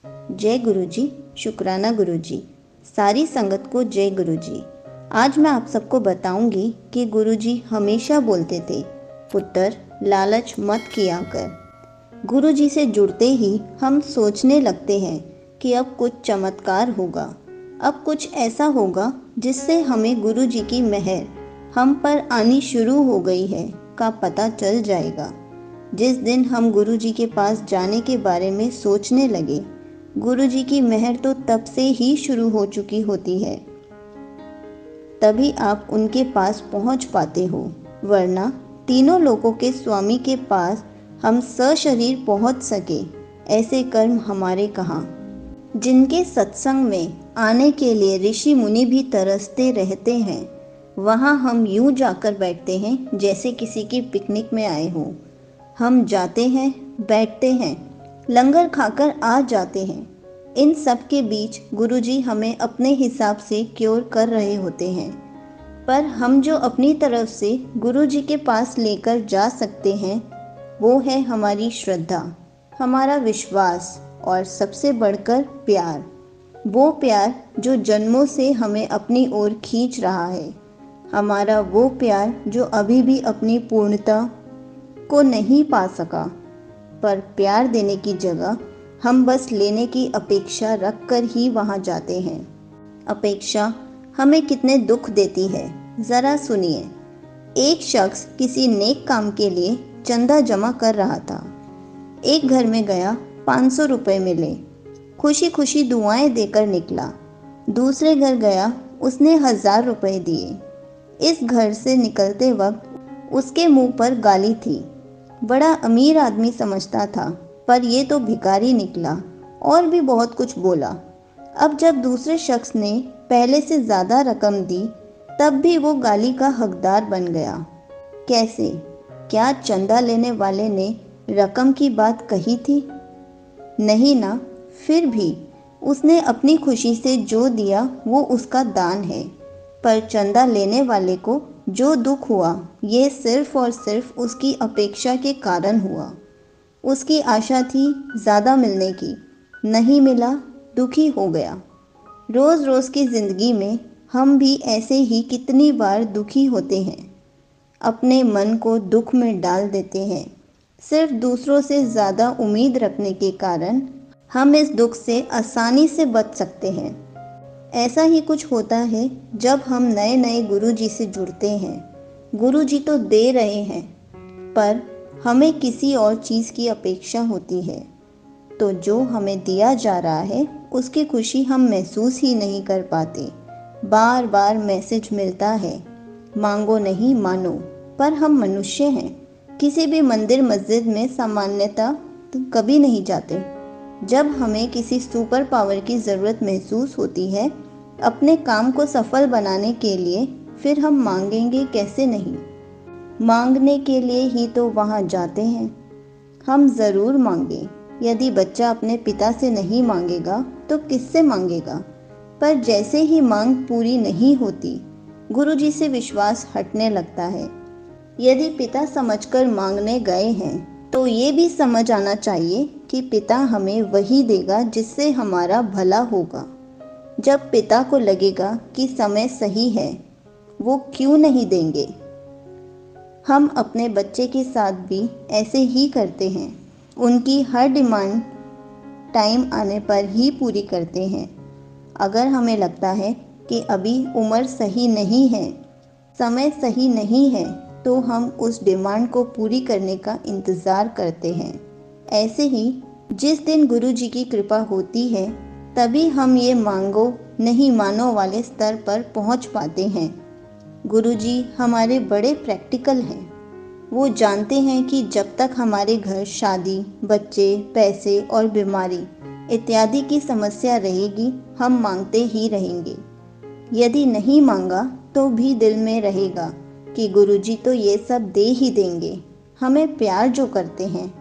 जय गुरुजी, शुक्राना गुरुजी, सारी संगत को जय गुरुजी। आज मैं आप सबको बताऊंगी कि गुरुजी हमेशा बोलते थे, पुत्र लालच मत किया कर। गुरुजी से जुड़ते ही हम सोचने लगते हैं कि अब कुछ चमत्कार होगा, अब कुछ ऐसा होगा जिससे हमें गुरुजी की मेहर हम पर आनी शुरू हो गई है का पता चल जाएगा। जिस दिन हम गुरुजी के पास जाने के बारे में सोचने लगे, गुरुजी की मेहर तो तब से ही शुरू हो चुकी होती है। तभी आप उनके पास पहुंच पाते हो, वरना तीनों लोकों के स्वामी के पास हम सशरीर पहुंच सके, ऐसे कर्म हमारे कहाँ। जिनके सत्संग में आने के लिए ऋषि मुनि भी तरसते रहते हैं, वहाँ हम यूं जाकर बैठते हैं जैसे किसी की पिकनिक में आए हों। हम जाते हैं, बैठते हैं, लंगर खाकर आ जाते हैं। इन सब के बीच गुरुजी हमें अपने हिसाब से क्योर कर रहे होते हैं, पर हम जो अपनी तरफ से गुरुजी के पास लेकर जा सकते हैं वो है हमारी श्रद्धा, हमारा विश्वास और सबसे बढ़कर प्यार। वो प्यार जो जन्मों से हमें अपनी ओर खींच रहा है, हमारा वो प्यार जो अभी भी अपनी पूर्णता को नहीं पा सका। पर प्यार देने की जगह हम बस लेने की अपेक्षा रखकर ही वहाँ जाते हैं। अपेक्षा हमें कितने दुख देती है, ज़रा सुनिए। एक शख्स किसी नेक काम के लिए चंदा जमा कर रहा था। एक घर में गया, 500 रुपये मिले, खुशी खुशी दुआएं देकर निकला। दूसरे घर गया, उसने 1000 रुपये दिए। इस घर से निकलते वक्त उसके मुंह पर गाली थी। बड़ा अमीर आदमी समझता था, पर ये तो भिखारी निकला, और भी बहुत कुछ बोला। अब जब दूसरे शख्स ने पहले से ज़्यादा रकम दी, तब भी वो गाली का हकदार बन गया। कैसे? क्या चंदा लेने वाले ने रकम की बात कही थी? नहीं ना। फिर भी उसने अपनी खुशी से जो दिया वो उसका दान है। पर चंदा लेने वाले को जो दुख हुआ, ये सिर्फ और सिर्फ उसकी अपेक्षा के कारण हुआ। उसकी आशा थी ज़्यादा मिलने की, नहीं मिला, दुखी हो गया। रोज़ रोज़ की ज़िंदगी में हम भी ऐसे ही कितनी बार दुखी होते हैं, अपने मन को दुख में डाल देते हैं। सिर्फ दूसरों से ज़्यादा उम्मीद रखने के कारण हम इस दुख से आसानी से बच सकते हैं। ऐसा ही कुछ होता है जब हम नए नए गुरुजी से जुड़ते हैं। गुरुजी तो दे रहे हैं, पर हमें किसी और चीज़ की अपेक्षा होती है, तो जो हमें दिया जा रहा है उसकी खुशी हम महसूस ही नहीं कर पाते। बार बार मैसेज मिलता है, मांगो नहीं मानो, पर हम मनुष्य हैं। किसी भी मंदिर मस्जिद में सामान्यतः तो कभी नहीं जाते। जब हमें किसी सुपर पावर की ज़रूरत महसूस होती है अपने काम को सफल बनाने के लिए, फिर हम मांगेंगे कैसे नहीं? मांगने के लिए ही तो वहाँ जाते हैं। हम ज़रूर मांगें। यदि बच्चा अपने पिता से नहीं मांगेगा तो किससे मांगेगा? पर जैसे ही मांग पूरी नहीं होती, गुरुजी से विश्वास हटने लगता है। यदि पिता समझकर मांगने गए हैं तो ये भी समझ आना चाहिए कि पिता हमें वही देगा जिससे हमारा भला होगा। जब पिता को लगेगा कि समय सही है, वो क्यों नहीं देंगे? हम अपने बच्चे के साथ भी ऐसे ही करते हैं। उनकी हर डिमांड टाइम आने पर ही पूरी करते हैं। अगर हमें लगता है कि अभी उम्र सही नहीं है, समय सही नहीं है, तो हम उस डिमांड को पूरी करने का इंतज़ार करते हैं। ऐसे ही जिस दिन गुरुजी की कृपा होती है, तभी हम ये मांगो नहीं मानो वाले स्तर पर पहुंच पाते हैं। गुरुजी हमारे बड़े प्रैक्टिकल हैं। वो जानते हैं कि जब तक हमारे घर शादी, बच्चे, पैसे और बीमारी इत्यादि की समस्या रहेगी, हम मांगते ही रहेंगे। यदि नहीं मांगा तो भी दिल में रहेगा कि गुरुजी तो ये सब दे ही देंगे, हमें प्यार जो करते हैं।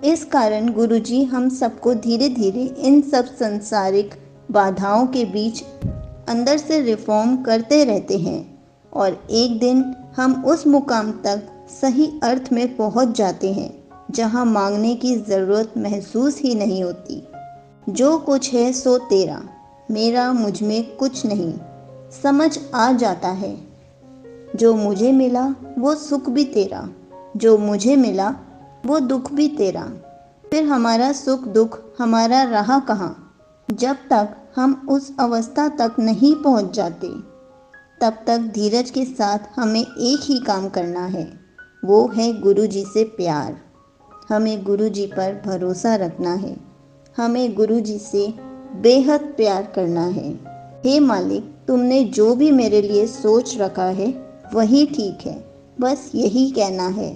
इस कारण गुरुजी हम सबको धीरे धीरे इन सब संसारिक बाधाओं के बीच अंदर से रिफॉर्म करते रहते हैं, और एक दिन हम उस मुकाम तक सही अर्थ में पहुंच जाते हैं जहां मांगने की ज़रूरत महसूस ही नहीं होती। जो कुछ है सो तेरा, मेरा मुझ में कुछ नहीं, समझ आ जाता है। जो मुझे मिला वो सुख भी तेरा, जो मुझे मिला वो दुख भी तेरा। फिर हमारा सुख दुख हमारा रहा कहाँ? जब तक हम उस अवस्था तक नहीं पहुँच जाते, तब तक धीरज के साथ हमें एक ही काम करना है, वो है गुरु जी से प्यार। हमें गुरु जी पर भरोसा रखना है, हमें गुरु जी से बेहद प्यार करना है। हे मालिक, तुमने जो भी मेरे लिए सोच रखा है वही ठीक है, बस यही कहना है।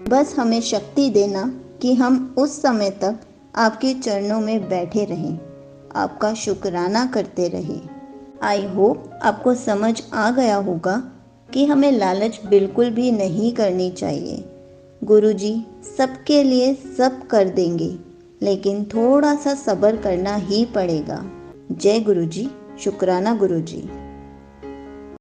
बस हमें शक्ति देना कि हम उस समय तक आपके चरणों में बैठे रहें, आपका शुक्राना करते रहें। आई होप आपको समझ आ गया होगा कि हमें लालच बिल्कुल भी नहीं करनी चाहिए। गुरुजी सबके लिए सब कर देंगे, लेकिन थोड़ा सा सब्र करना ही पड़ेगा। जय गुरुजी, शुक्राना गुरुजी।